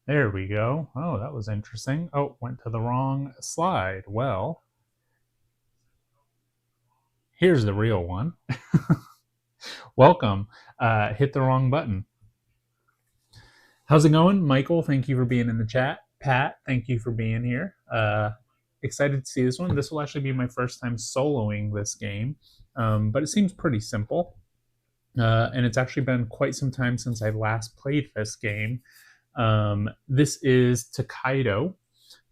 There we go. Oh, that was interesting. Oh, went to the wrong slide. Well, here's the real one. Welcome. Hit the wrong button. How's it going, Michael? Thank you for being in the chat. Pat, thank you for being here. Excited to see this one. This will actually be my first time soloing this game, but it seems pretty simple. And it's actually been quite some time since I last played this game. This is Tokaido.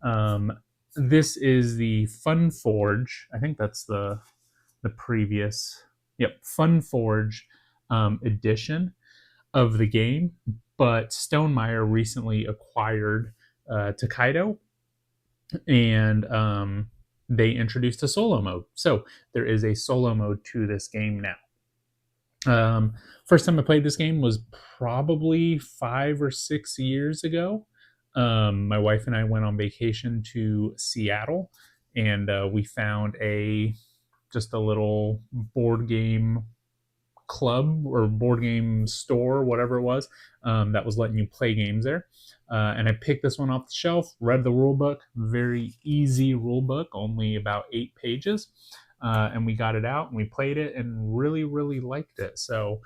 Um, this is the Fun Forge. I think that's the previous. Yep, Fun Forge edition of the game. But Stonemeyer recently acquired Tokaido, and they introduced a solo mode. So there is a solo mode to this game now. First time I played this game was probably 5 or 6 years ago. My wife and I went on vacation to Seattle, and we found just a little board game club or board game store, whatever it was, that was letting you play games there. And I picked this one off the shelf, read the rule book, very easy rule book, only about 8 pages. And we got it out and we played it and really, really liked it. So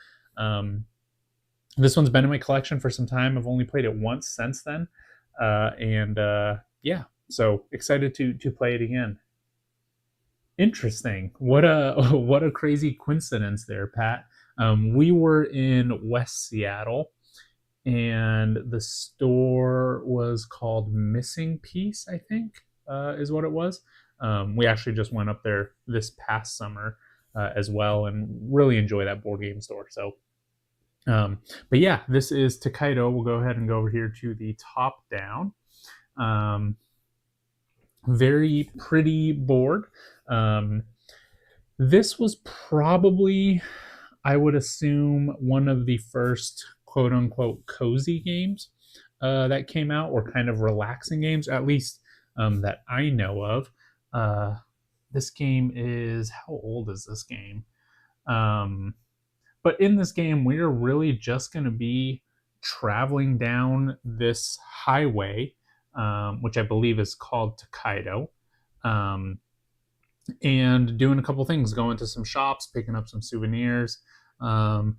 this one's been in my collection for some time. I've only played it once since then. Yeah, so excited to play it again. Interesting. What a what a crazy coincidence there, Pat. We were in West Seattle, and the store was called Missing Piece, I think, is what it was. We actually just went up there this past summer as well, and really enjoy that board game store. So, but yeah, this is Tokaido. We'll go ahead and go over here to the top down. Very pretty board. This was probably, I would assume, one of the first quote unquote cozy games that came out, or kind of relaxing games, at least that I know of. This game is, how old is this game? But in this game, we're really just going to be traveling down this highway, which I believe is called Tokaido, and doing a couple things, going to some shops, picking up some souvenirs, um,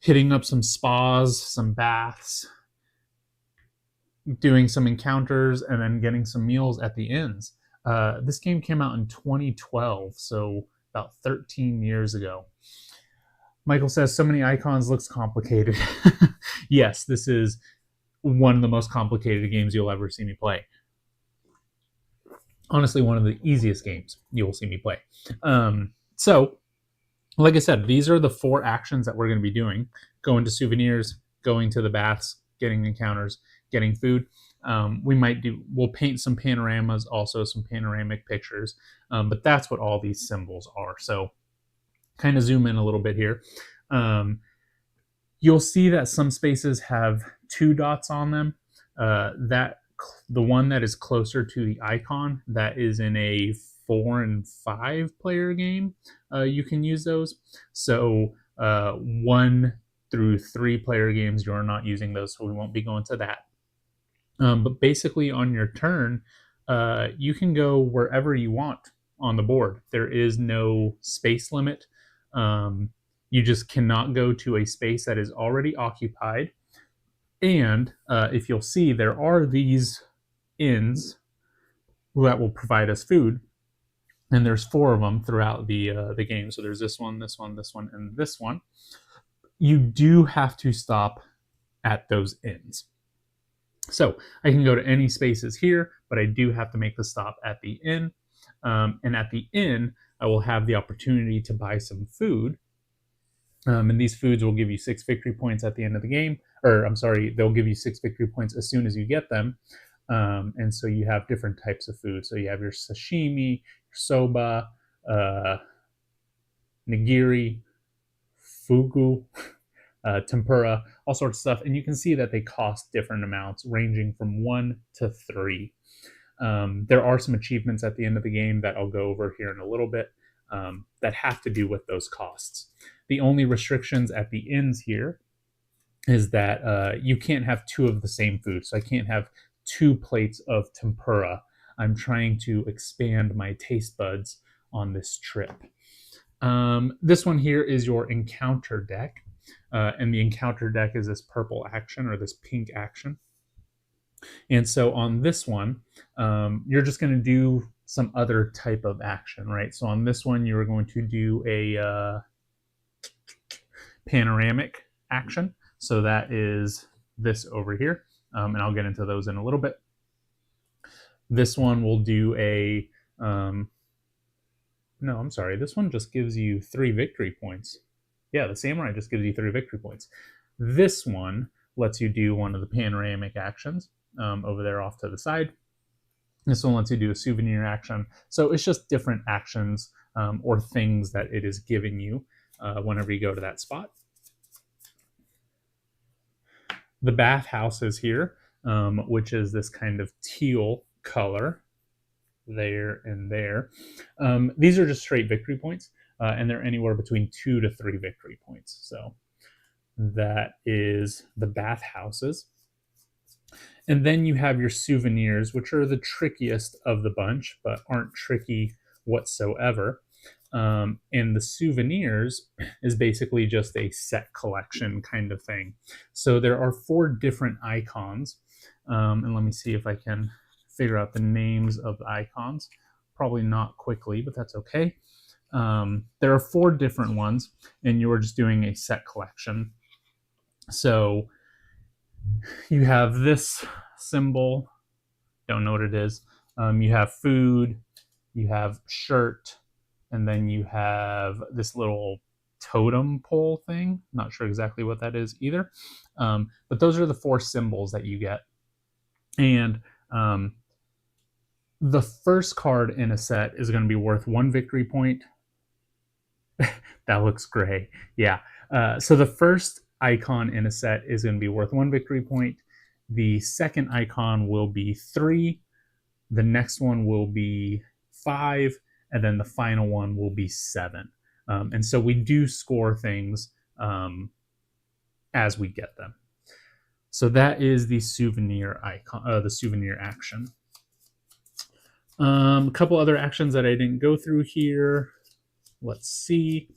hitting up some spas, some baths, doing some encounters, and then getting some meals at the inns. This game came out in 2012, so about 13 years ago. Michael says, so many icons, looks complicated. Yes, this is one of the most complicated games you'll ever see me play. Honestly, one of the easiest games you will see me play. So, like I said, these are the 4 actions that we're going to be doing: going to souvenirs, going to the baths, getting encounters, getting food. We'll paint some panoramas, also some panoramic pictures, but that's what all these symbols are. So, kind of zoom in a little bit here. You'll see that some spaces have 2 dots on them. The one that is closer to the icon, that is in a 4 and 5 player game, you can use those. So 1 through 3 player games, you're not using those, so we won't be going to that. But basically, on your turn, you can go wherever you want on the board. There is no space limit. You just cannot go to a space that is already occupied. And if you'll see, there are these inns that will provide us food, and there's 4 of them throughout the game. So there's this one, this one, this one, and this one. You do have to stop at those inns. So I can go to any spaces here, but I do have to make the stop at the inn. And at the inn, I will have the opportunity to buy some food. And these foods will give you 6 victory points at the end of the game. Or, I'm sorry, they'll give you 6 victory points as soon as you get them. And so you have different types of food. So you have your sashimi, your soba, nigiri, fugu, tempura, all sorts of stuff. And you can see that they cost different amounts, ranging from 1 to 3. There are some achievements at the end of the game that I'll go over here in a little bit that have to do with those costs. The only restrictions at the inns here is that you can't have two of the same food. So I can't have 2 plates of tempura. I'm trying to expand my taste buds on this trip. This one here is your encounter deck. And the encounter deck is this purple action or this pink action. And so on this one, you're just going to do some other type of action, right? So on this one, you're going to do a panoramic action. So that is this over here. And I'll get into those in a little bit. This one will do a, no, I'm sorry. This one just gives you 3 victory points. Yeah, the samurai just gives you 3 victory points. This one lets you do one of the panoramic actions over there off to the side. This one lets you do a souvenir action. So it's just different actions or things that it is giving you whenever you go to that spot. The bathhouse is here, which is this kind of teal color there and there. These are just straight victory points, and they're anywhere between 2 to 3 victory points. So that is the bathhouses. And then you have your souvenirs, which are the trickiest of the bunch, but aren't tricky whatsoever. And the souvenirs is basically just a set collection kind of thing. So there are 4 different icons. And let me see if I can figure out the names of the icons. Probably not quickly, but that's okay. There are 4 different ones, and you're just doing a set collection. So you have this symbol, don't know what it is. You have food, you have shirt, and then you have this little totem pole thing. Not sure exactly what that is either. But those are the 4 symbols that you get. And the first card in a set is going to be worth 1 victory point. That looks gray. Yeah. So the first icon in a set is going to be worth 1 victory point. The second icon will be 3. The next one will be 5. And then the final one will be 7. And so we do score things as we get them. So that is the souvenir icon, the souvenir action. A couple other actions that I didn't go through here. Let's see.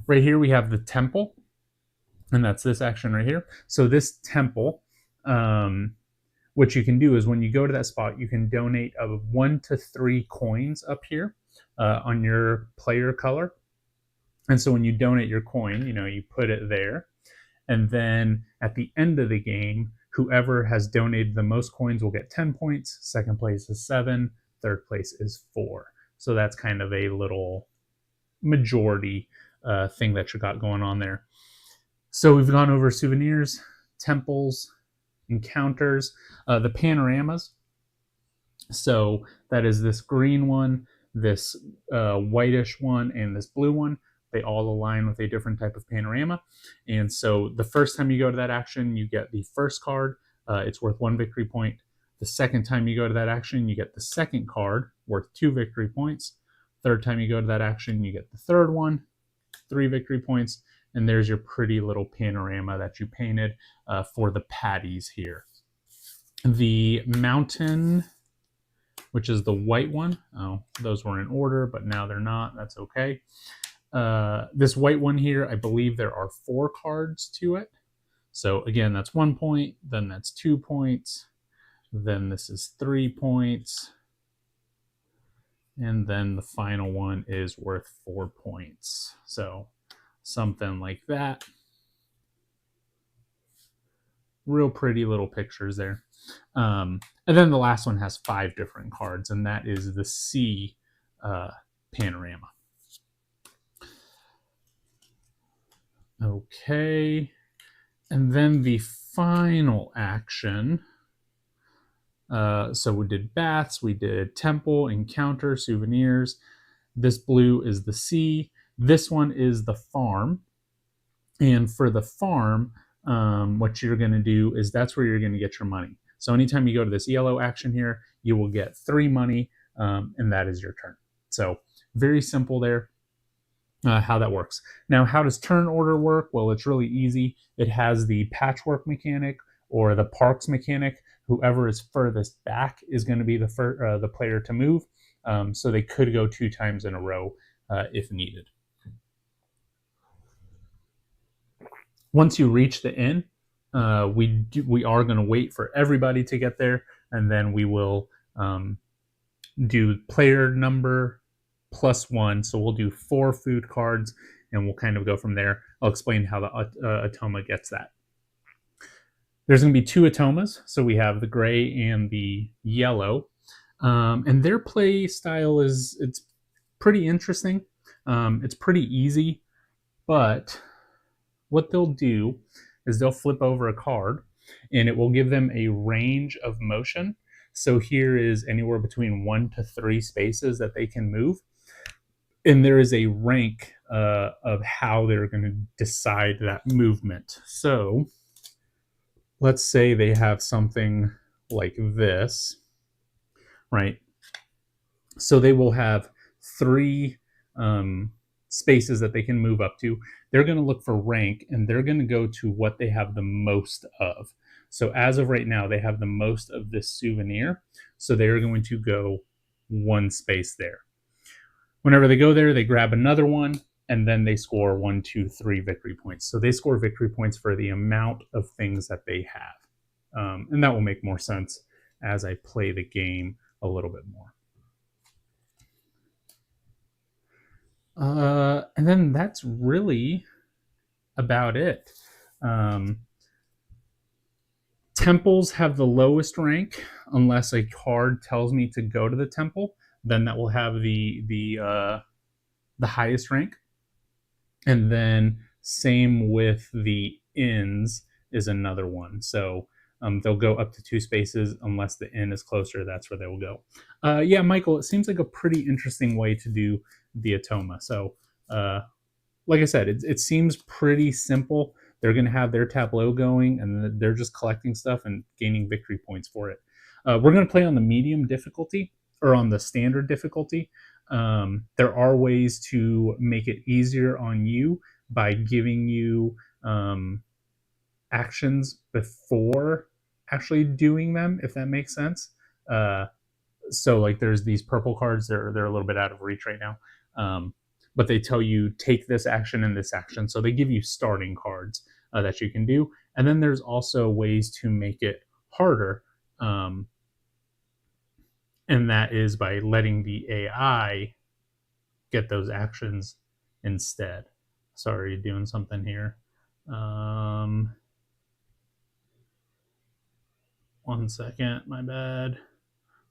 Right here we have the temple, and that's this action right here. So this temple, what you can do is when you go to that spot, you can donate 1 to 3 coins up here on your player color. And so when you donate your coin, you put it there. And then at the end of the game, whoever has donated the most coins will get 10 points. Second place is 7. Third place is 4. So that's kind of a little majority thing that you got going on there. So we've gone over souvenirs, temples, encounters, the panoramas. So that is this green one, this whitish one, and this blue one. They all align with a different type of panorama. And so the first time you go to that action, you get the first card. It's worth 1 victory point. The second time you go to that action, you get the second card worth 2 victory points. Third time you go to that action, you get the third one, 3 victory points. And there's your pretty little panorama that you painted for the patties here. The mountain, which is the white one. Oh, those were in order, but now they're not. That's okay. This white one here, I believe there are 4 cards to it. So again, that's 1 point, then that's 2 points, then this is 3 points, and then the final one is worth 4 points. So something like that. Real pretty little pictures there. And then the last one has 5 different cards, and that is the sea panorama. Okay, and then the final action. So we did baths, we did temple, encounter, souvenirs. This blue is the sea. This one is the farm. And for the farm, what you're going to do is that's where you're going to get your money. So anytime you go to this yellow action here, you will get 3 money, and that is your turn. So very simple there. how that works. Now, how does turn order work? Well, it's really easy. It has the patchwork mechanic or the parks mechanic. Whoever is furthest back is going to be the player to move. So they could go 2 times in a row if needed. Once you reach the inn, we are going to wait for everybody to get there, and then we will do player number +1. So we'll do 4 food cards, and we'll kind of go from there. I'll explain how the Atoma gets that. There's going to be 2 Atomas. So we have the gray and the yellow. And their play style it's pretty interesting. It's pretty easy, but what they'll do is they'll flip over a card, and it will give them a range of motion. So here is anywhere between 1 to 3 spaces that they can move. And there is a rank of how they're going to decide that movement. So let's say they have something like this, right? So they will have 3 spaces that they can move up to. They're going to look for rank, and they're going to go to what they have the most of. So as of right now, they have the most of this souvenir. So they're going to go 1 space there. Whenever they go there, they grab another one, and then they score 1, 2, 3 victory points. So they score victory points for the amount of things that they have. And that will make more sense as I play the game a little bit more. And then that's really about it. Temples have the lowest rank unless a card tells me to go to the temple. Then that will have the highest rank. And then same with the inns is another one. So they'll go up to 2 spaces unless the inn is closer. That's where they will go. Yeah, Michael, it seems like a pretty interesting way to do the Atoma. So like I said, it seems pretty simple. They're going to have their tableau going, and they're just collecting stuff and gaining victory points for it. We're going to play on the medium difficulty, or on the standard difficulty. There are ways to make it easier on you by giving you actions before actually doing them, if that makes sense. So like there's these purple cards, they're a little bit out of reach right now. But they tell you take this action and this action. So they give you starting cards that you can do. And then there's also ways to make it harder. And that is by letting the AI get those actions instead. Sorry, doing something here. 1 second, my bad.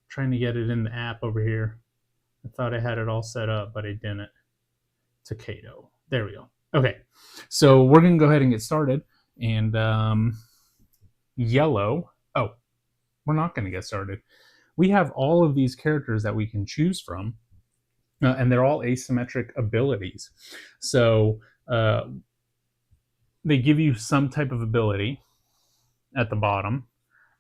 Trying to get it in the app over here. I thought I had it all set up, but I didn't. Tokaido. There we go. Okay, so we're going to go ahead and get started. And yellow. Oh, we're not going to get started. We have all of these characters that we can choose from, and they're all asymmetric abilities. So they give you some type of ability at the bottom,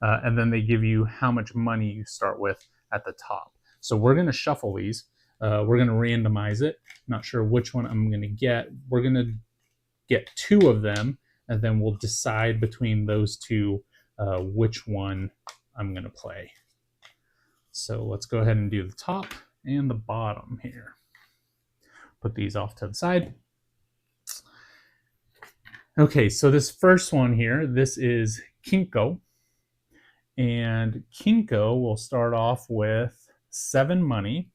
and then they give you how much money you start with at the top. So we're going to shuffle these. We're going to randomize it. Not sure which one I'm going to get. We're going to get 2 of them, and then we'll decide between those 2 which one I'm going to play. So let's go ahead and do the top and the bottom here. Put these off to the side. Okay, so this first one here, this is Kinko. And Kinko will start off with 7 money.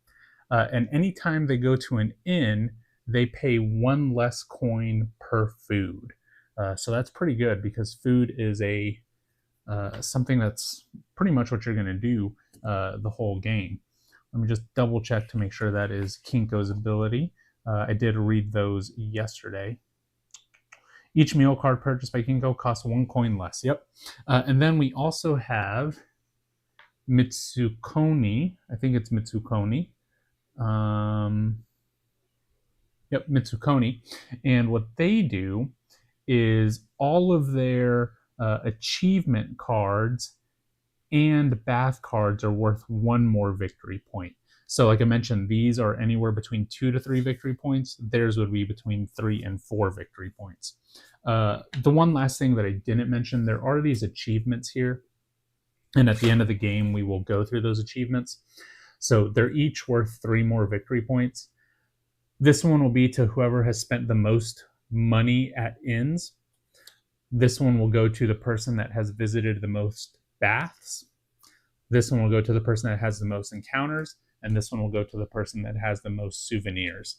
And anytime they go to an inn, they pay 1 less coin per food. So that's pretty good because food is something that's pretty much what you're going to do the whole game. Let me just double check to make sure that is Kinko's ability. I did read those yesterday. Each meal card purchased by Kinko costs 1 coin less. Yep. And then we also have Mitsukoni. I think it's Mitsukoni. Yep, Mitsukoni. And what they do is all of their achievement cards and bath cards are worth 1 more victory point. So like I mentioned, these are anywhere between 2 to 3 victory points. Theirs would be between 3 and 4 victory points. The one last thing that I didn't mention, there are these achievements here. And at the end of the game, we will go through those achievements. So they're each worth 3 more victory points. This one will be to whoever has spent the most money at inns. This one will go to the person that has visited the most baths. This one will go to the person that has the most encounters, and this one will go to the person that has the most souvenirs.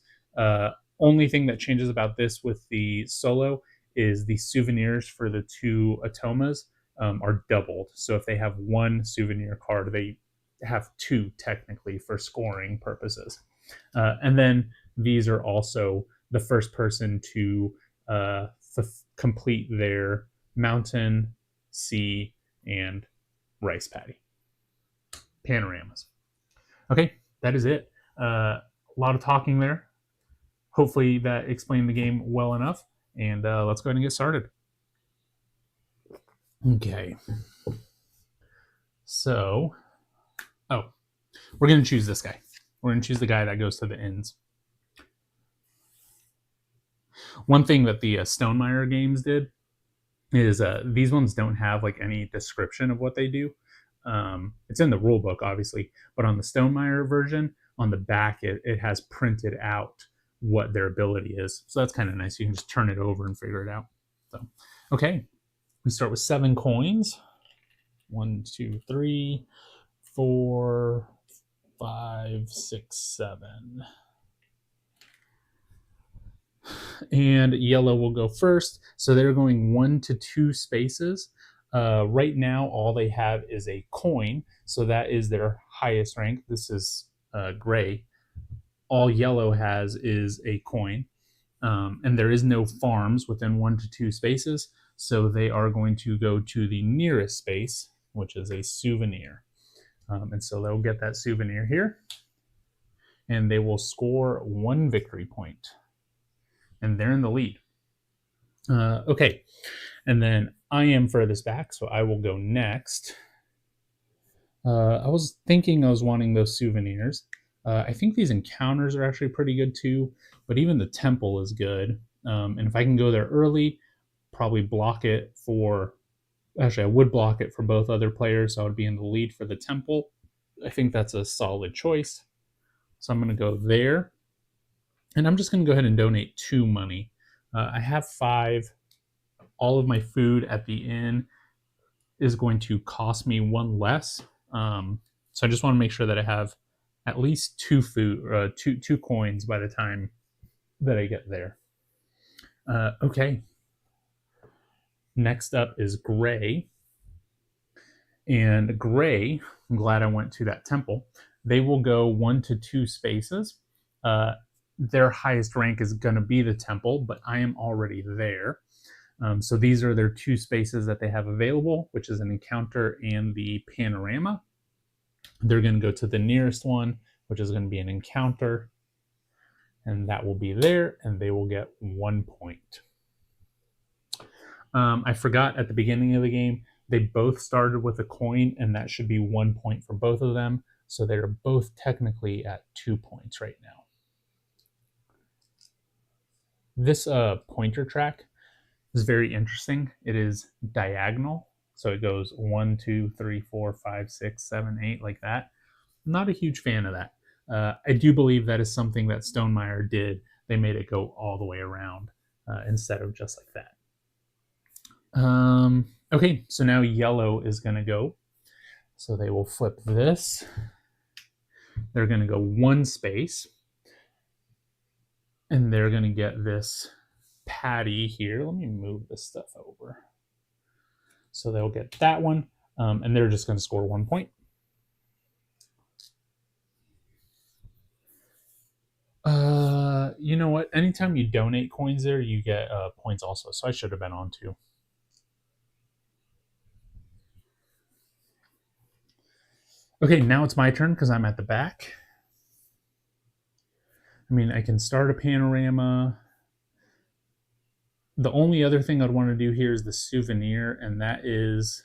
Only thing that changes about this with the solo is the souvenirs for the 2 Atomas are doubled. So if they have 1 souvenir card, they have 2 technically for scoring purposes. And then these are also the first person to complete their mountain, sea, and rice paddy panoramas. Okay, that is it. A lot of talking there. Hopefully that explained the game well enough. And let's go ahead and get started. Okay. So, we're going to choose this guy. We're going to choose the guy that goes to the inns. One thing that the Stonemaier games did is these ones don't have like any description of what they do. It's in the rule book, obviously, but on the Stonemaier version, on the back, it has printed out what their ability is. So that's kind of nice. You can just turn it over and figure it out. So, okay, we start with 7 coins. 1, 2, 3, 4, 5, 6, 7. And yellow will go first. So they're going 1 to 2 spaces. Right now, all they have is a coin. So that is their highest rank. This is gray. All yellow has is a coin. And there is no farms within 1 to 2 spaces. So they are going to go to the nearest space, which is a souvenir. And so they'll get that souvenir here. And they will score 1 victory point. And they're in the lead. Okay, and then I am furthest back, so I will go next. I was thinking I was wanting those souvenirs. I think these encounters are actually pretty good too, but even the temple is good. And if I can go there early, probably block it for... Actually, I would block it for both other players, so I would be in the lead for the temple. I think that's a solid choice. So I'm going to go there. And I'm just going to go ahead and donate 2 money. I have 5. All of my food at the inn is going to cost me 1 less. So I just want to make sure that I have at least 2 coins by the time that I get there. Okay. Next up is gray. And gray, I'm glad I went to that temple. They will go 1 to 2 spaces. Their highest rank is going to be the temple, but I am already there. So these are their 2 spaces that they have available, which is an encounter and the panorama. They're going to go to the nearest one, which is going to be an encounter, and that will be there, and they will get 1 point. I forgot at the beginning of the game, they both started with a coin, and that should be 1 point for both of them. So they're both technically at 2 points right now. This pointer track is very interesting. It is diagonal. So it goes 1, 2, 3, 4, 5, 6, 7, 8, like that. I'm not a huge fan of that. I do believe that is something that Stonemaier did. They made it go all the way around instead of just like that. Okay, so now yellow is going to go. So they will flip this. They're going to go 1 space. And they're going to get this patty here. Let me move this stuff over. So they'll get that one. And they're just going to score 1 point. You know what? Anytime you donate coins there, you get points also. So I should have been on 2. Okay, now it's my turn because I'm at the back. I mean, I can start a panorama. The only other thing I'd want to do here is the souvenir, and that is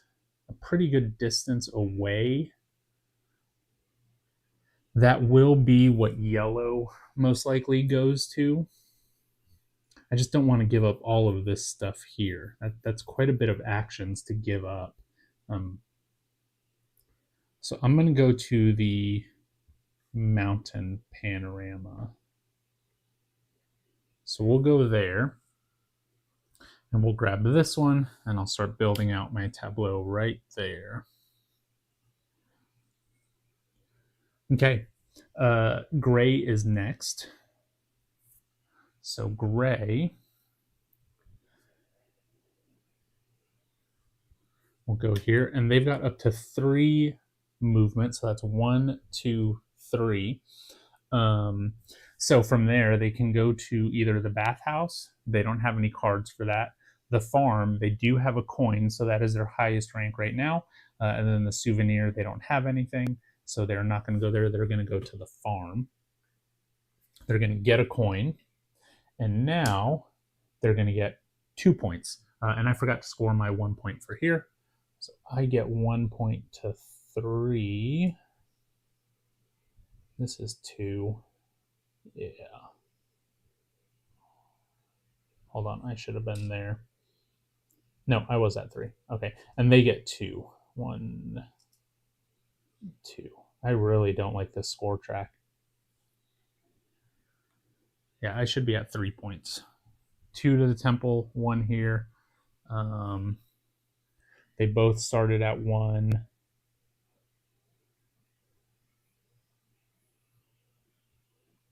a pretty good distance away. That will be what yellow most likely goes to. I just don't want to give up all of this stuff here. That's quite a bit of actions to give up. So I'm going to go to the mountain panorama. So we'll go there and we'll grab this one and I'll start building out my tableau right there. Okay, gray is next. So gray, we'll go here and they've got up to 3 movements. So that's 1, 2, 3. So from there, they can go to either the bathhouse. They don't have any cards for that. The farm, they do have a coin, so that is their highest rank right now. And then the souvenir, they don't have anything, so they're not going to go there. They're going to go to the farm. They're going to get a coin, and now they're going to get 2 points. And I forgot to score my 1 point for here, so I get 1 point to 3. This is 2. Yeah. Hold on, I should have been there. No, I was at 3. Okay, and they get 2. 1, 2. I really don't like this score track. Yeah, I should be at 3 points. 2 to the temple, 1 here. They both started at 1.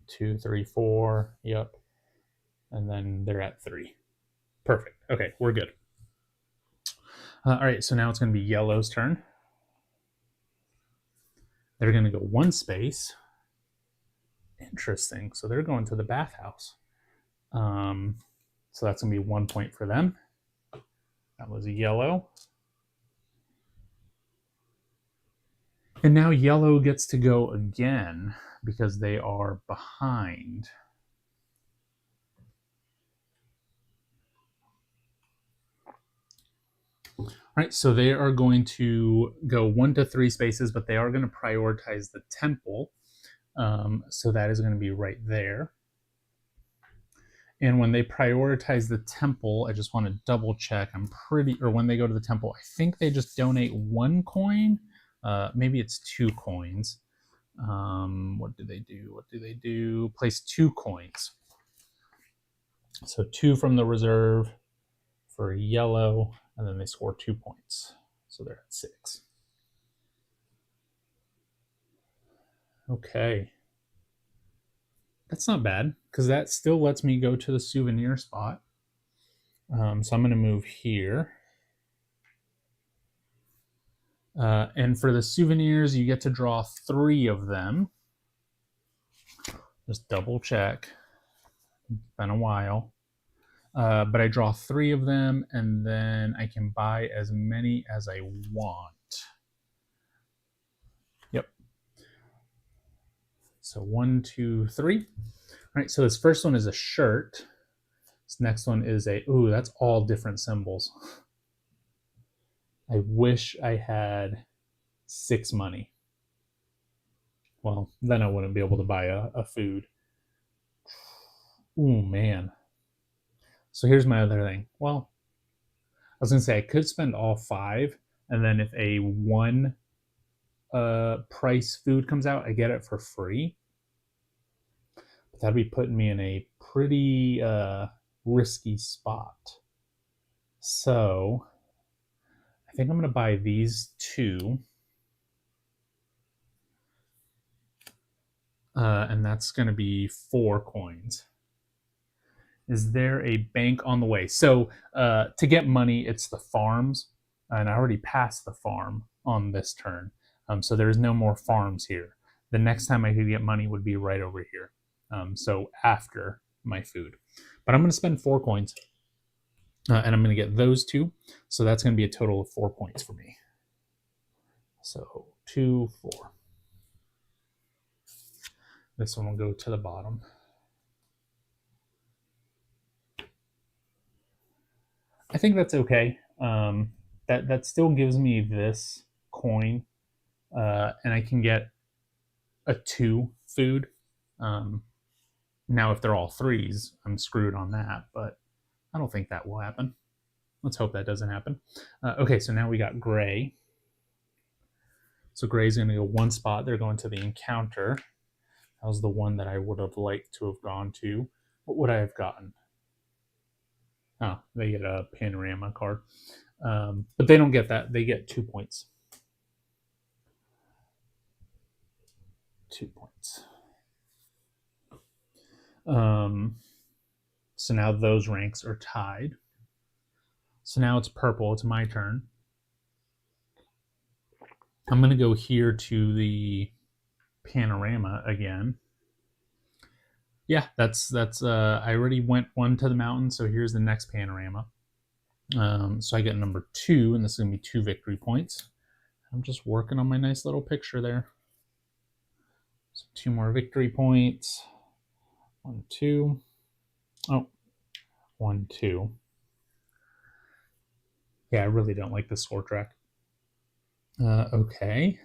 2, 3, 4. Yep. And then they're at 3. Perfect. Okay, we're good. All right, so now it's going to be yellow's turn. They're going to go 1 space. Interesting. So they're going to the bathhouse. So that's going to be 1 point for them. That was yellow. And now yellow gets to go again because they are behind. All right, so they are going to go 1 to 3 spaces, but they are going to prioritize the temple. So that is going to be right there. And when they prioritize the temple, I just want to double check. Or when they go to the temple, I think they just donate 1 coin. Maybe it's 2 coins. What do they do? What do they do? Place 2 coins. So 2 from the reserve for yellow, and then they score 2 points. So they're at 6. Okay. That's not bad, because that still lets me go to the souvenir spot. So I'm going to move here. And for the souvenirs, you get to draw 3 of them. Just double check. It's been a while. But I draw 3 of them, and then I can buy as many as I want. Yep. So 1, 2, 3. All right, so this first one is a shirt. This next one is ooh, that's all different symbols. I wish I had 6 money. Well, then I wouldn't be able to buy a food. Ooh, man. So here's my other thing. Well, I was going to say I could spend all 5, and then if a 1 price food comes out, I get it for free. But that'd be putting me in a pretty risky spot. So I think I'm going to buy these 2. And that's going to be 4 coins. Is there a bank on the way? So to get money, it's the farms. And I already passed the farm on this turn. So there's no more farms here. The next time I could get money would be right over here. So after my food. But I'm going to spend 4 coins. And I'm going to get those 2. So that's going to be a total of 4 points for me. So 2, 4. This one will go to the bottom. I think that's okay. That still gives me this coin, and I can get a 2 food. Now, if they're all 3s, I'm screwed on that, but I don't think that will happen. Let's hope that doesn't happen. Okay, so now we got gray. So gray's going to go 1 spot. They're going to the encounter. That was the one that I would have liked to have gone to. What would I have gotten? Oh, they get a panorama card. But they don't get that. They get 2 points. 2 points. So now those ranks are tied. So now it's purple. It's my turn. I'm going to go here to the panorama again. Yeah, that's I already went 1 to the mountain, so here's the next panorama. So I get number 2, and this is going to be 2 victory points. I'm just working on my nice little picture there. So 2 more victory points. 1, 2. Oh, 1, 2. Yeah, I really don't like the score track. Okay.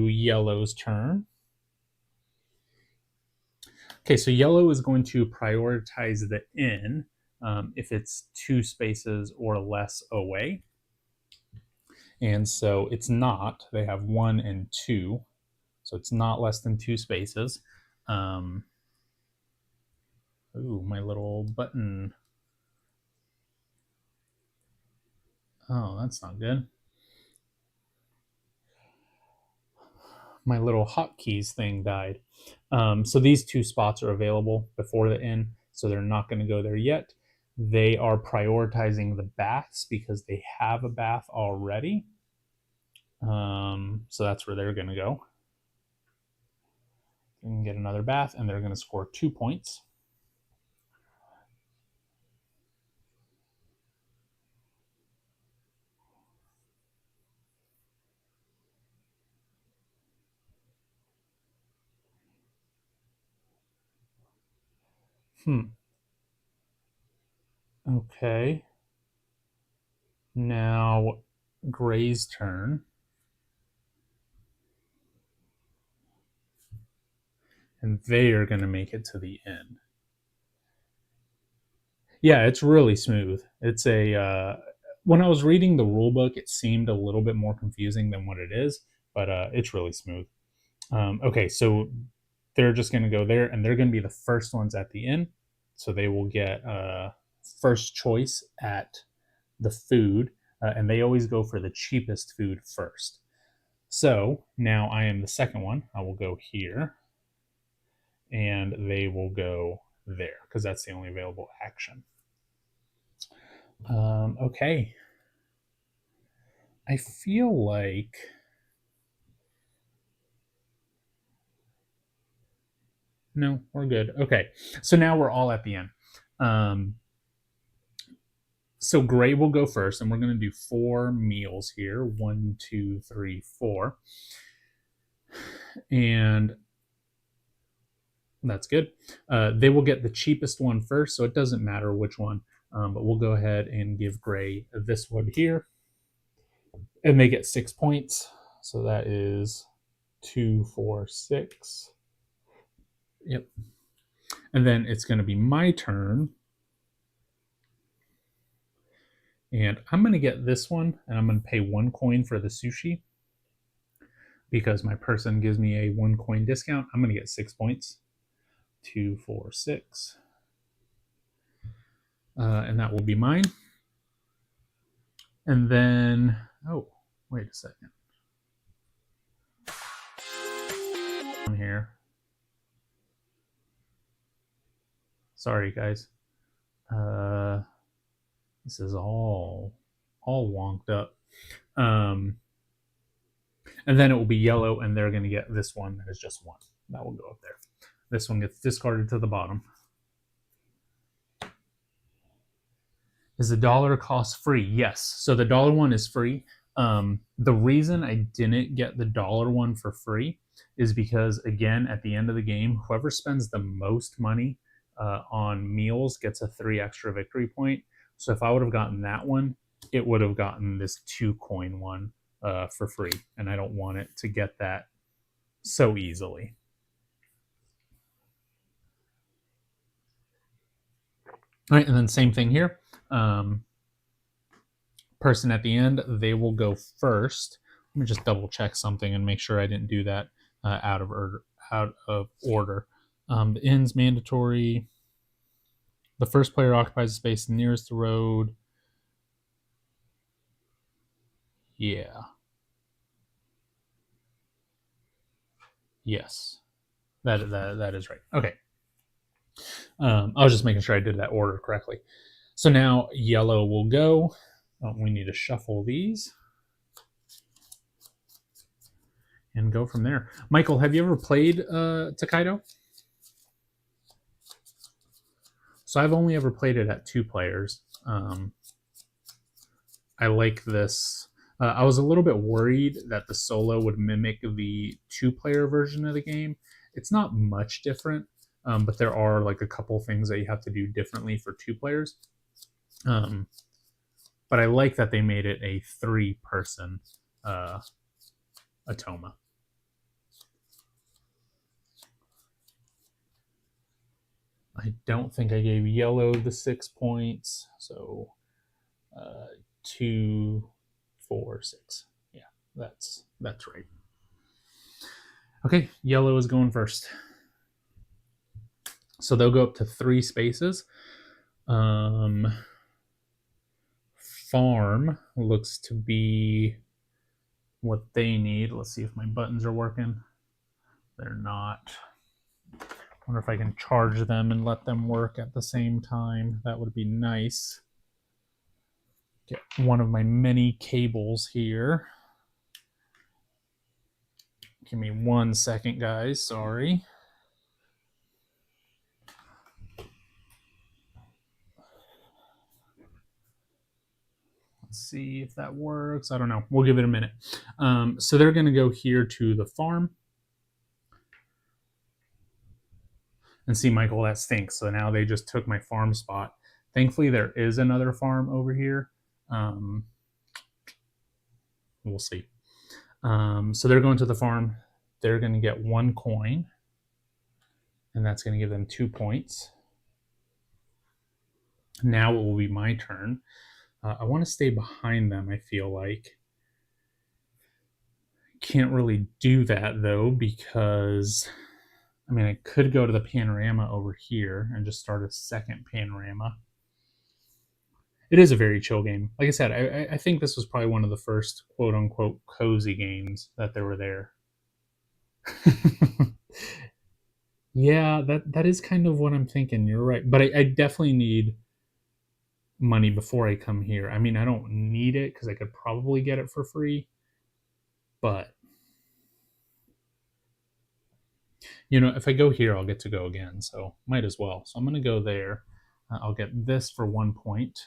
Yellow's turn. Okay, so yellow is going to prioritize the inn if it's 2 spaces or less away. And so it's not. They have 1 and 2. So it's not less than 2 spaces. Ooh, my little button. Oh, that's not good. My little hotkeys thing died. So these 2 spots are available before the inn, so they're not going to go there yet. They are prioritizing the baths because they have a bath already. So that's where they're going to go. They can get another bath, and they're going to score 2 points. Okay. Now, gray's turn. And they are going to make it to the end. Yeah, it's really smooth. It's a when I was reading the rule book, it seemed a little bit more confusing than what it is, but it's really smooth. Okay, so they're just going to go there, and they're going to be the first ones at the inn, so they will get first choice at the food, and they always go for the cheapest food first. So now I am the second one. I will go here, and they will go there because that's the only available action. Okay. I feel like no, we're good. Okay, so now we're all at the end. So gray will go first, and we're going to do 4 meals here. 1, 2, 3, 4. And that's good. They will get the cheapest one first, so it doesn't matter which one. But we'll go ahead and give gray this one here. And they get 6 points. So that is 2, 4, 6. Yep. And then it's going to be my turn. And I'm going to get this one, and I'm going to pay 1 coin for the sushi. Because my person gives me a 1 coin discount, I'm going to get 6 points. 2, 4, 6. And that will be mine. And then, oh, wait a second. Here. Sorry, guys. This is all wonked up. And then it will be yellow, and they're going to get this one that is just 1. That will go up there. This one gets discarded to the bottom. Is the dollar cost free? Yes. So the dollar one is free. The reason I didn't get the dollar one for free is because, again, at the end of the game, whoever spends the most money on meals gets a 3 extra victory point. So if I would have gotten that one, it would have gotten this 2 coin one for free, and I don't want it to get that so easily. All right, and then same thing here. Person at the end, they will go first. Let me just double check something and make sure I didn't do that out of order. The end's mandatory. The first player occupies the space nearest the road. Yeah. Yes. That is right. Okay. I was just making sure I did that order correctly. So now yellow will go. We need to shuffle these and go from there. Michael, have you ever played Tokaido? So I've only ever played it at 2 players. I like this. I was a little bit worried that the solo would mimic the 2-player version of the game. It's not much different, but there are like a couple things that you have to do differently for 2 players. But I like that they made it a 3-person Atoma. I don't think I gave yellow the 6 points, so 2, 4, 6. Yeah, that's right. Okay, yellow is going first. So they'll go up to 3 spaces. Farm looks to be what they need. Let's see if my buttons are working. They're not. Wonder if I can charge them and let them work at the same time. That would be nice. Get one of my many cables here. Give me 1 second, guys. Sorry. Let's see if that works. I don't know. We'll give it a minute. So they're going to go here to the farm. And see, Michael, that stinks. So now they just took my farm spot. Thankfully, there is another farm over here. We'll see. So they're going to the farm. They're going to get 1 coin. And that's going to give them 2 points. Now it will be my turn. I want to stay behind them, I feel like. Can't really do that, though, because... I mean, I could go to the panorama over here and just start a second panorama. It is a very chill game. Like I said, I think this was probably one of the first quote-unquote cozy games that there were there. Yeah, that is kind of what I'm thinking. You're right. But I definitely need money before I come here. I mean, I don't need it because I could probably get it for free. But, you know, if I go here, I'll get to go again. So might as well. So I'm going to go there. I'll get this for 1 point.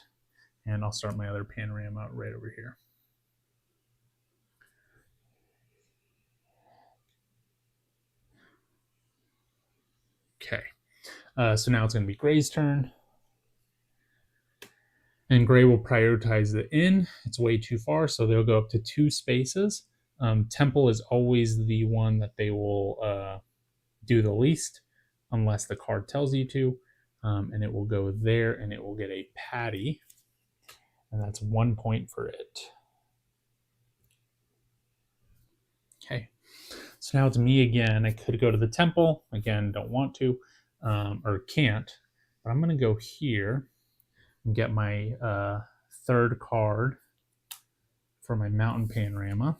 And I'll start my other panorama right over here. Okay. So now it's going to be Gray's turn. And Gray will prioritize the inn. It's way too far, so they'll go up to 2 spaces. Temple is always the one that they will do the least, unless the card tells you to. And it will go there, and it will get a patty. And that's 1 point for it. Okay. So now it's me again. I could go to the temple. Again, don't want to, or can't. But I'm going to go here and get my 3rd card for my mountain panorama.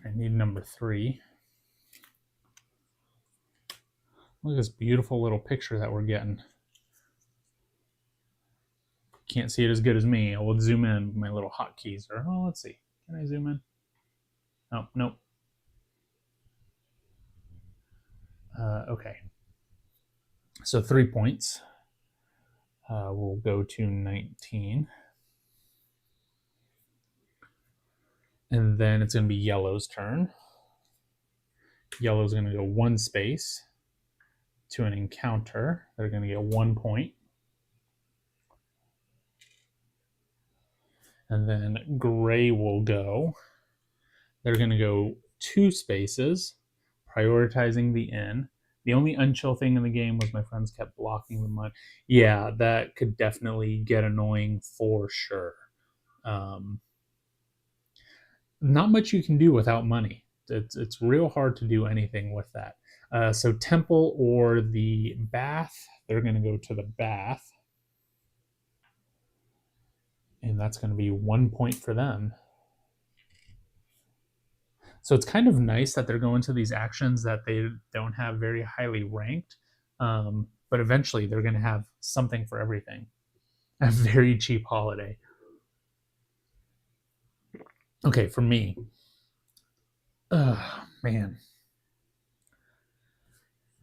I need number 3. Look at this beautiful little picture that we're getting. Can't see it as good as me. I will zoom in with my little hotkeys. Or, oh, let's see. Can I zoom in? Oh, nope. Okay. So 3 points. We'll go to 19. And then it's going to be yellow's turn. Yellow's going to go 1 space to an encounter. They're going to get 1 point. And then gray will go. They're going to go 2 spaces, prioritizing the inn. The only unchill thing in the game was my friends kept blocking the money. Yeah, that could definitely get annoying for sure. Not much you can do without money. It's real hard to do anything with that. So temple or the bath, they're going to go to the bath. And that's going to be 1 point for them. So it's kind of nice that they're going to these actions that they don't have very highly ranked. But eventually they're going to have something for everything. A very cheap holiday. Okay, for me. Man.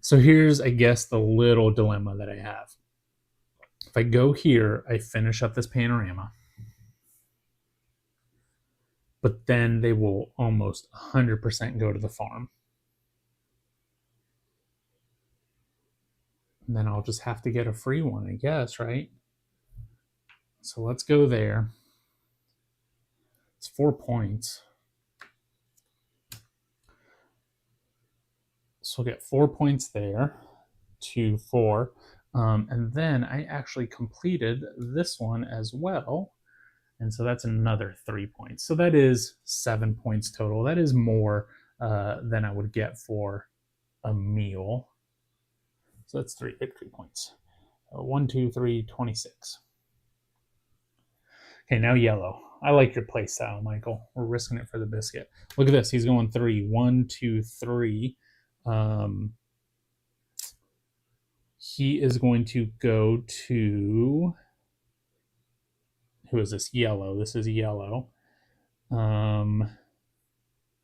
So here's, I guess, the little dilemma that I have. If I go here, I finish up this panorama. But then they will almost 100% go to the farm. And then I'll just have to get a free one, I guess, right? So let's go there. It's 4 points. So we'll get 4 points there, 2, 4. And then I actually completed this one as well. And so that's another 3 points. So that is 7 points total. That is more than I would get for a meal. So that's 3 victory points. 1, 2, 3, 26. Okay, now yellow. I like your play style, Michael. We're risking it for the biscuit. Look at this. He's going 3. 1, 2, 3. He is going to go to... Who is this? Yellow. This is yellow.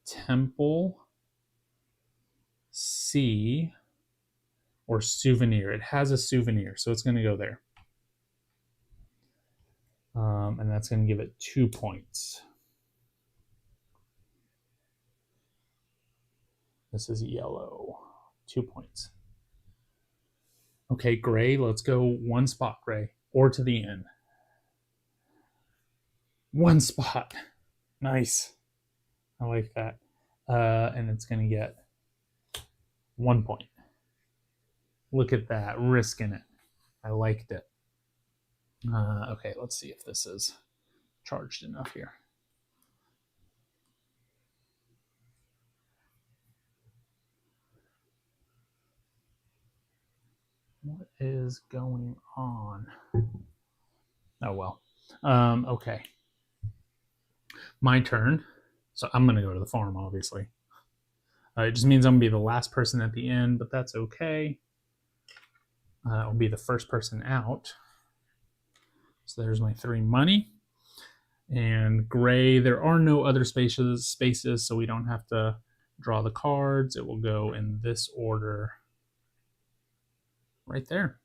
Temple, C, or souvenir. It has a souvenir, so it's going to go there. And that's going to give it 2 points. This is yellow. 2 points. Okay, gray. Let's go 1 spot, gray. Or to the inn. 1 spot. Nice. I like that. And it's going to get 1 point. Look at that. Risking it. I liked it. Okay, let's see if this is charged enough here. What is going on? Oh, well. Okay. My turn. So I'm going to go to the farm, obviously. It just means I'm going to be the last person at the end, but that's okay. I'll be the first person out. So there's my 3 money. And gray, there are no other spaces, so we don't have to draw the cards. It will go in this order right there.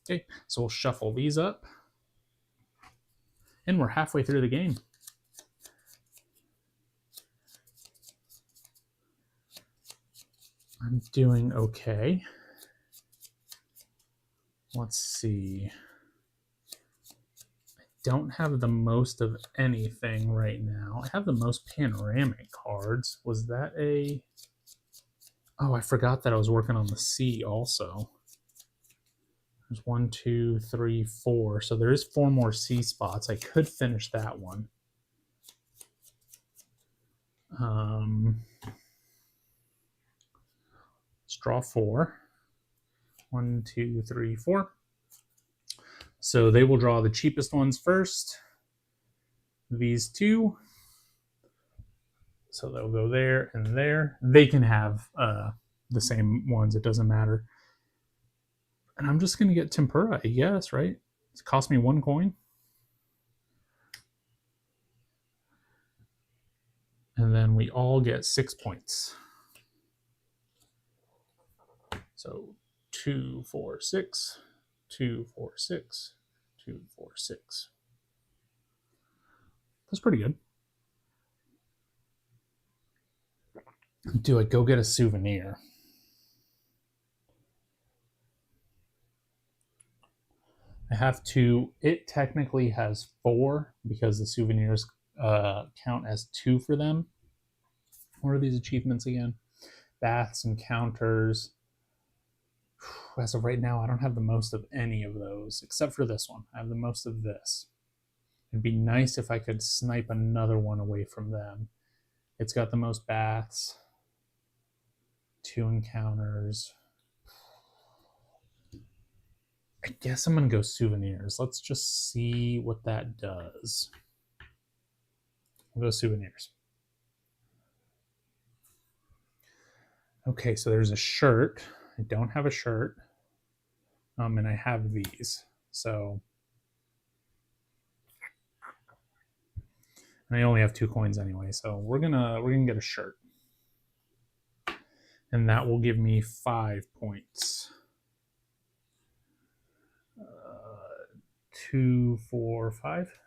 Okay, so we'll shuffle these up. And we're halfway through the game. I'm doing okay. Let's see. I don't have the most of anything right now. I have the most panoramic cards. Was that a... Oh, I forgot that I was working on the C also. There's 1, 2, 3, 4. So there is 4 more C spots. I could finish that one. Let's draw 4. 1, 2, 3, 4. So they will draw the cheapest ones first. These 2. So they'll go there and there. They can have the same ones. It doesn't matter. And I'm just going to get tempura, I guess, right? It cost me 1 coin. And then we all get 6 points. So 2, 4, 6, 2, 4, 6, 2, 4, 6. That's pretty good. Do I go get a souvenir? I have to, it technically has 4 because the souvenirs count as 2 for them. What are these achievements again? Baths, encounters. As of right now, I don't have the most of any of those, except for this one. I have the most of this. It'd be nice if I could snipe another one away from them. It's got the most baths, 2 encounters. I guess I'm going to go souvenirs. Let's just see what that does. We'll go souvenirs. Okay, so there's a shirt. I don't have a shirt. And I have these. So and I only have 2 coins anyway, so we're gonna get a shirt. And that will give me 5 points. 2, 4, 5.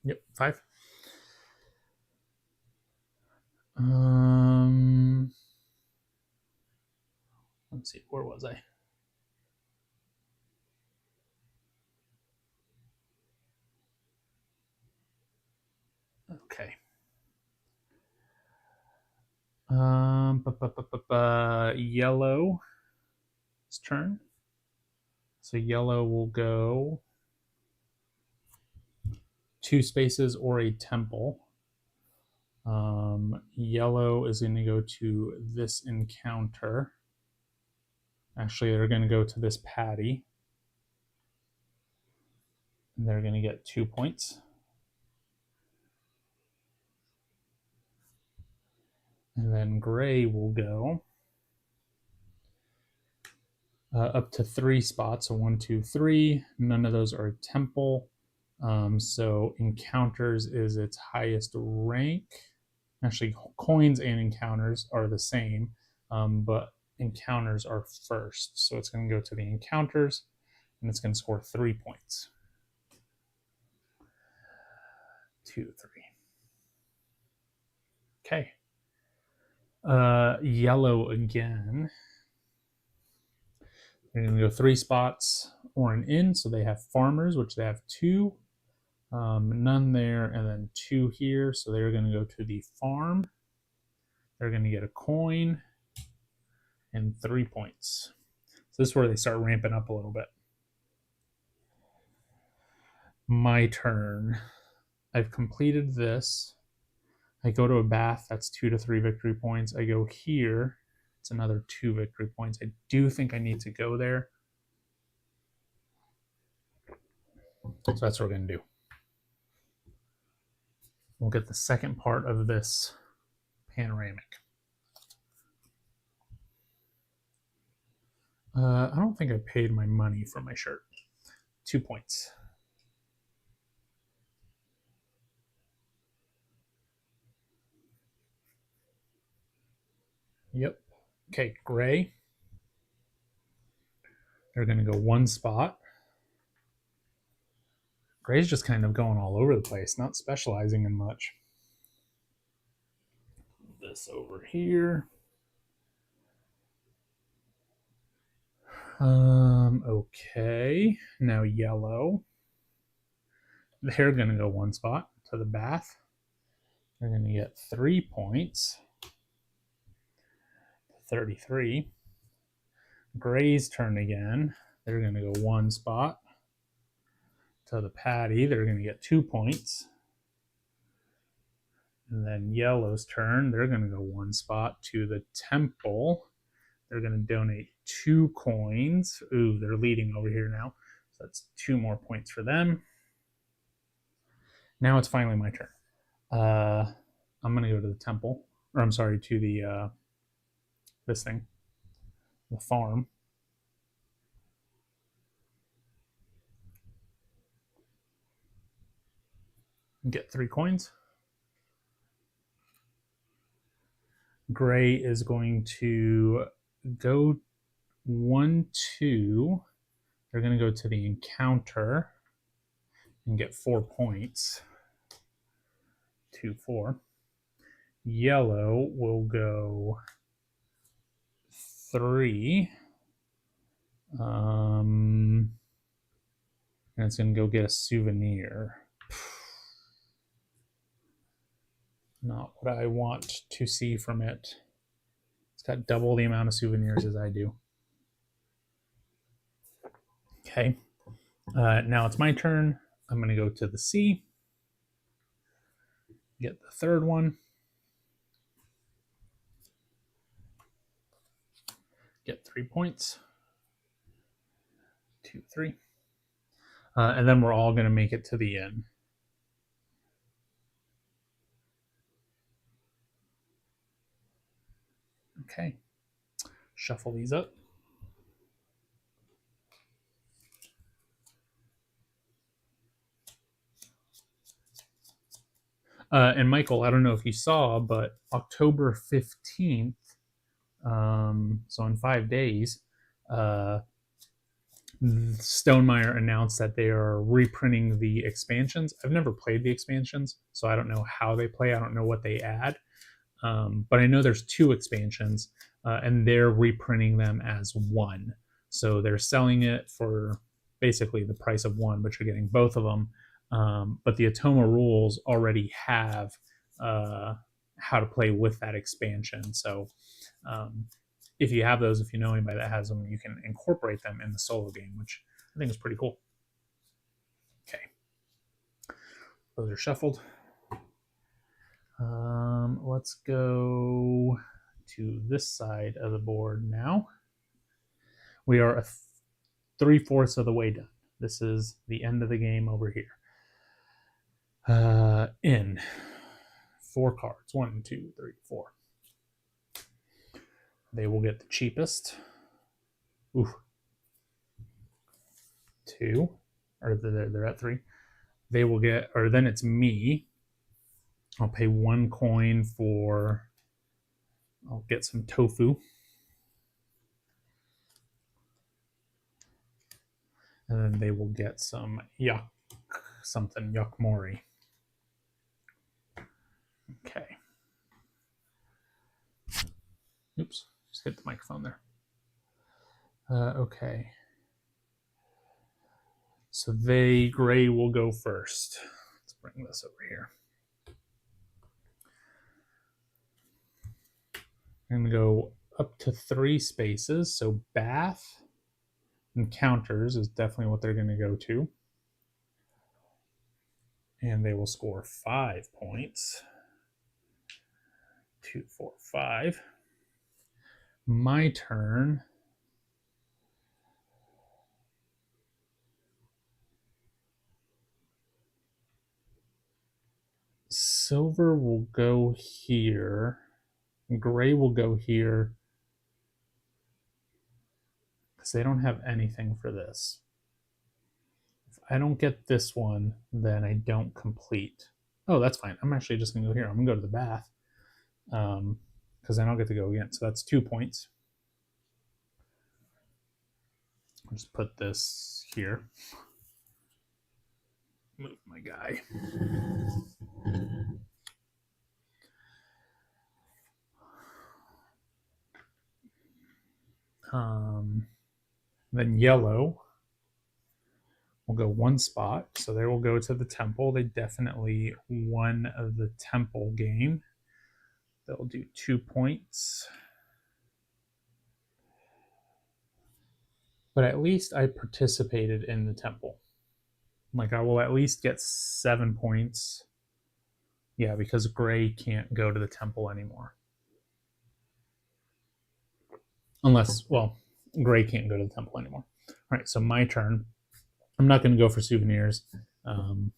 Yep, 5. Let's see, where was I? Okay. Yellow's turn. So yellow will go 2 spaces or a temple. Yellow is going to go to this encounter. Actually, they're going to go to this patty. And they're going to get 2 points. And then gray will go up to 3 spots. So 1, 2, 3. None of those are temple. So encounters is its highest rank. Actually, coins and encounters are the same, but encounters are first. So it's going to go to the encounters, and it's going to score 3 points. 2, 3. Okay. Yellow again. They're going to go 3 spots or an inn, so they have farmers, which they have 2. None there, and then 2 here, so they're going to go to the farm. They're going to get a coin and 3 points. So this is where they start ramping up a little bit. My turn. I've completed this. I go to a bath, that's 2 to 3 victory points. I go here, it's another 2 victory points. I do think I need to go there. So that's what we're going to do. We'll get the second part of this panoramic. I don't think I paid my money for my shirt. 2 points. Yep. Okay, gray. They're going to go 1 spot. Gray's just kind of going all over the place, not specializing in much. This over here. Okay. Now yellow. They're going to go 1 spot to the bath. They're going to get 3 points. 33. Gray's turn again. They're going to go 1 spot to the patty. They're going to get 2 points. And then yellow's turn. They're going to go 1 spot to the temple. They're going to donate 2 coins. Ooh, they're leading over here now. So that's 2 more points for them. Now it's finally my turn. I'm going to go to the temple. Or I'm sorry, to the this thing. The farm. Get 3 coins. Gray is going to go 1, 2. They're going to go to the encounter and get 4 points. 2, 4. Yellow will go 3. And it's going to go get a souvenir. Not what I want to see from it. It's got double the amount of souvenirs as I do. Okay. Now it's my turn. I'm going to go to the C. Get the third one. Get 3 points. 2, 3. And then we're all going to make it to the end. Okay. Shuffle these up. And Michael, I don't know if you saw, but October 15th, so in 5 days, Stonemaier announced that they are reprinting the expansions. I've never played the expansions, so I don't know how they play. I don't know what they add. But I know there's 2 expansions, and they're reprinting them as 1. So they're selling it for basically the price of 1, but you're getting both of them. But the Atoma rules already have how to play with that expansion. So if you have those, if you know anybody that has them, you can incorporate them in the solo game, which I think is pretty cool. Okay. Those are shuffled. Let's go to this side of the board now. We are 3/4 of the way done. This is the end of the game over here. In 4 cards. 1, 2, 3, 4. They will get the cheapest. Ooh. 2. Or they're at 3. They will get, or then it's me. I'll pay 1 coin for, I'll get some tofu. And then they will get some yakmori. Okay. Oops, just hit the microphone there. Okay. So gray will go first. Let's bring this over here. I'm going to go up to 3 spaces. So bath and counters is definitely what they're going to go to. And they will score 5 points. 2, 4, 5. My turn. Silver will go here. Gray will go here. Because they don't have anything for this. If I don't get this one, then I don't complete. Oh, that's fine. I'm actually just going to go here. I'm going to go to the bath. Because then I'll get to go again. So that's 2 points. I'll just put this here. Move my guy. Then yellow will go 1 spot. So they will go to the temple. They definitely won the temple game. They'll do 2 points. But at least I participated in the temple. Like, I will at least get 7 points. Yeah, because gray can't go to the temple anymore. Unless, well, gray can't go to the temple anymore. All right, so my turn. I'm not going to go for souvenirs. I'm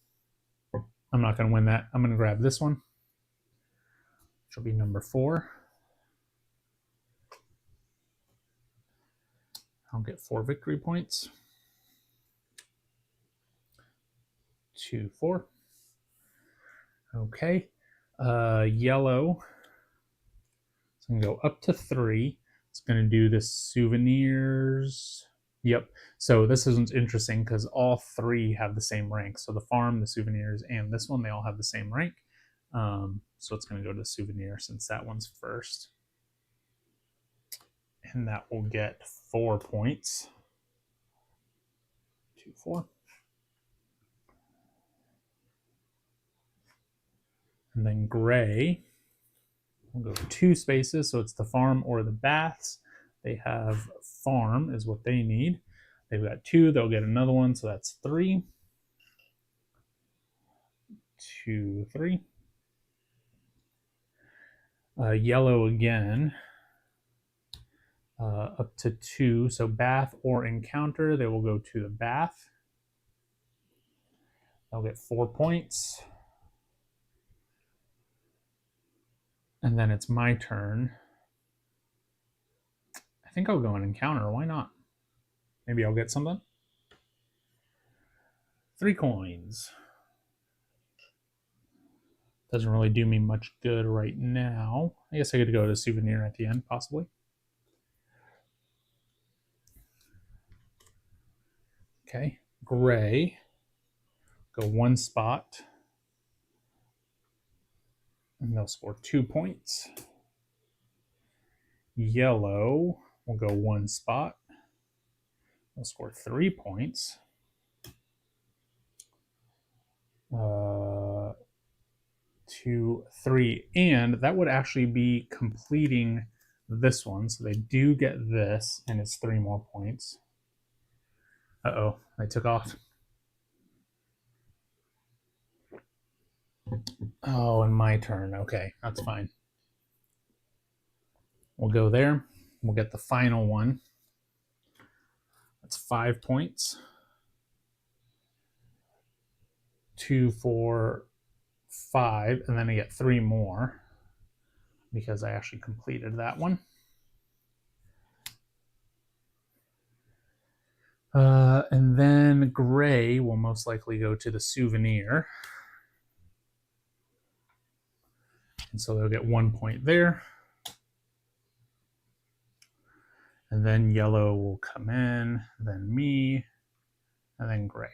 not going to win that. I'm going to grab this one, which will be number 4. I'll get 4 victory points. 2, 4. Okay. Yellow. So I'm going to go up to 3. It's going to do the souvenirs. Yep. So this isn't interesting because all 3 have the same rank. So the farm, the souvenirs, and this one, they all have the same rank. So it's going to go to the souvenir since that one's first. and that will get 4 points. 2, 4. And then gray will go 2 spaces, so it's the farm or the baths. They have farm is what they need. They've got 2, they'll get another one, so that's 3. 2, 3. Yellow again, up to 2. So bath or encounter, they will go to the bath. They'll get 4 points. And then it's my turn. I think I'll go and encounter. Why not? Maybe I'll get something. 3 coins. Doesn't really do me much good right now. I guess I could go to souvenir at the end, possibly. Okay, gray. Go 1 spot. And they'll score 2 points. Yellow will go 1 spot. They'll score 3 points. 2, 3, and that would actually be completing this one. So they do get this, and it's 3 more points. Uh-oh, I took off. Oh, and my turn. Okay, that's fine. We'll go there. We'll get the final one. That's 5 points. 2, 4, 5, and then I get 3 more because I actually completed that one. And then gray will most likely go to the souvenir. And so they'll get 1 point there. And then yellow will come in, then me, and then gray.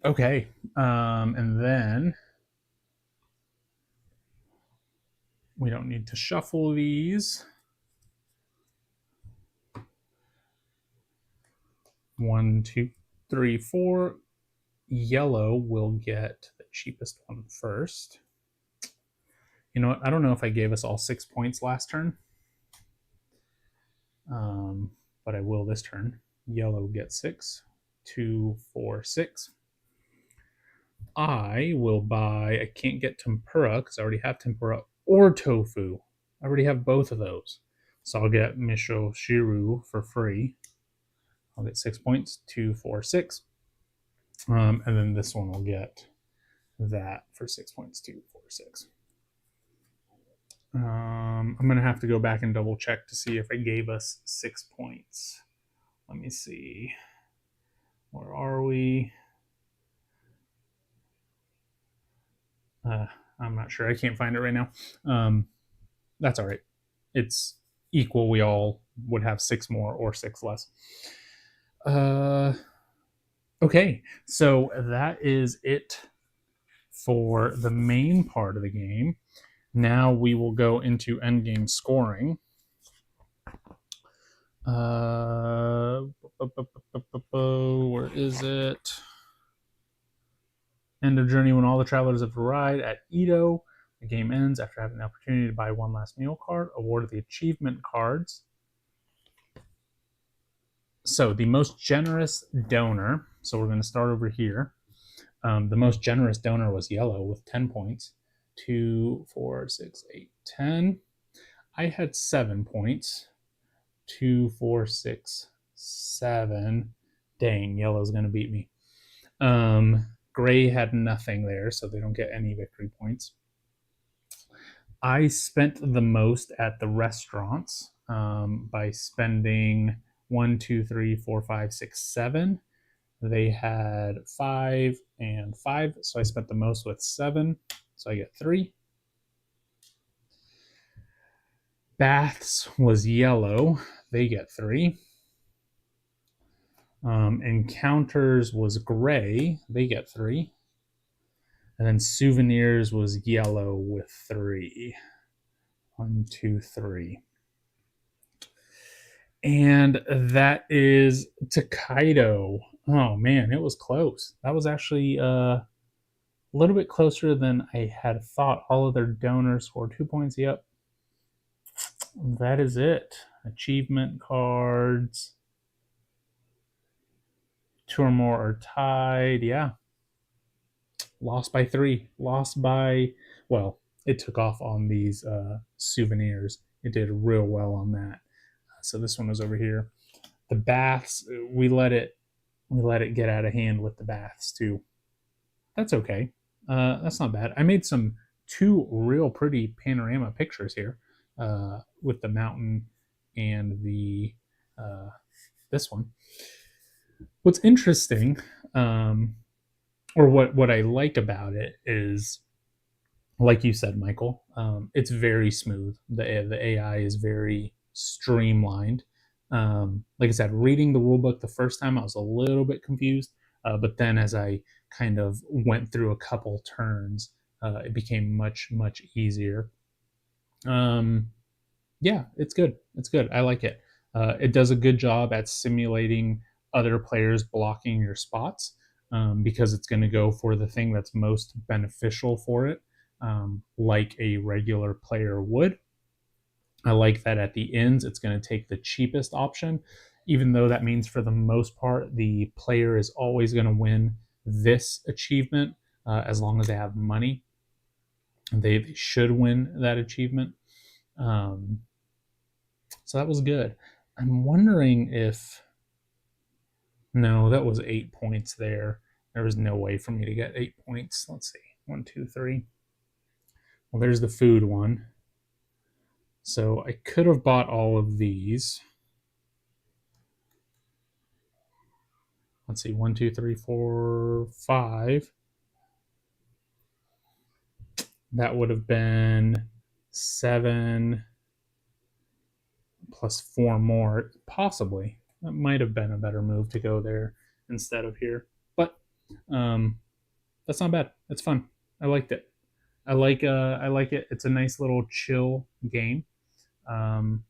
Okay, and then we don't need to shuffle these. 1, 2, 3, 4. Yellow will get the cheapest one first. You know what? I don't know if I gave us all 6 points last turn. But I will this turn. Yellow gets 6. 2, 4, 6. I will buy, I can't get tempura because I already have tempura or tofu. I already have both of those. So I'll get miso shiru for free. I'll get 6 points. 2, 4, 6. And then this one will get that for 6 points. 2, 4, 6. I'm going to have to go back and double check to see if I gave us 6 points. Let me see. Where are we? I'm not sure. I can't find it right now. That's all right. It's equal. We all would have 6 more or 6 less. Okay, so that is it for the main part of the game. Now we will go into endgame scoring. Where is it? End of journey when all the travelers have arrived at Edo. The game ends after having the opportunity to buy 1 last meal card. Award the achievement cards. So the most generous donor. So we're going to start over here. The most generous donor was yellow with 10 points. 2, 4, 6, 8, 10. I had 7 points. 2, 4, 6, 7. Dang, yellow's going to beat me. Gray had nothing there, so they don't get any victory points. I spent the most at the restaurants by spending 1, 2, 3, 4, 5, 6, 7. They had 5 and 5, so I spent the most with 7, so I get 3. Baths was yellow, they get 3. Encounters was gray, they get 3. And then souvenirs was yellow with 3. 1, 2, 3. And that is Tokaido. Oh man, it was close. That was actually a little bit closer than I had thought. All of their donors scored 2 points. Yep, that is it. Achievement cards. 2 or more are tied. Yeah, lost by 3. Lost by, well, it took off on these souvenirs. It did real well on that. So this one was over here. The baths, we let it get out of hand with the baths too. That's okay. That's not bad. I made some 2 real pretty panorama pictures here with the mountain and the this one. What's interesting, or what I like about it is, like you said, Michael, it's very smooth. The AI is very streamlined. Like I said, reading the rulebook the first time, I was a little bit confused, but then as I kind of went through a couple turns, it became much easier. Um, yeah, it's good. It's good. I like it. It does a good job at simulating other players blocking your spots, because it's going to go for the thing that's most beneficial for it, like a regular player would. I like that at the ends, it's going to take the cheapest option, even though that means for the most part, the player is always going to win this achievement as long as they have money. They should win that achievement. Um, so that was good. I'm wondering if. No, that was 8 points there. There was no way for me to get 8 points. Let's see. 1, 2, 3. Well, there's the food one. So I could have bought all of these. Let's see. 1, 2, 3, 4, 5. That would have been 7 plus 4 more. Possibly. That might have been a better move to go there instead of here. But that's not bad. It's fun. I liked it. I like it. It's a nice little chill game. Um,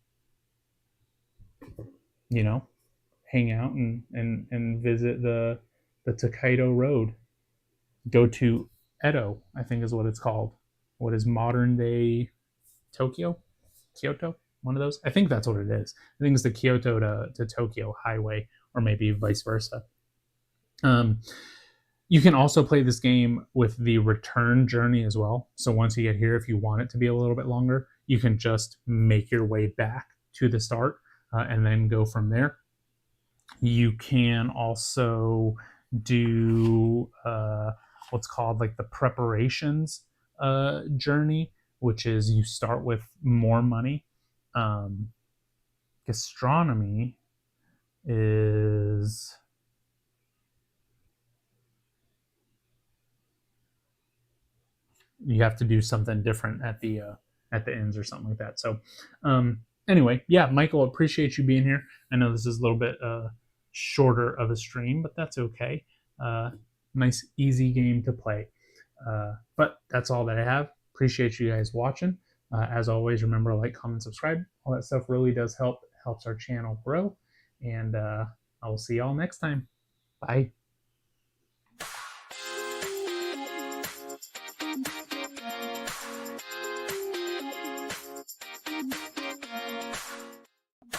you know, hang out and visit the Tokaido Road. Go to Edo, I think is what it's called. What is modern day Tokyo? Kyoto? One of those? I think that's what it is. I think it's the Kyoto to Tokyo highway, or maybe vice versa. Um, you can also play this game with the return journey as well. So once you get here, if you want it to be a little bit longer, you can just make your way back to the start and then go from there. You can also do what's called like the preparations journey, which is you start with more money. Gastronomy is you have to do something different at the ends or something like that. So anyway, yeah, Michael, appreciate you being here. I know this is a little bit shorter of a stream, but that's okay. Nice easy game to play. But that's all that I have. Appreciate you guys watching. As always, remember to like, comment, subscribe. All that stuff really does help. It helps our channel grow. And I will see y'all next time. Bye.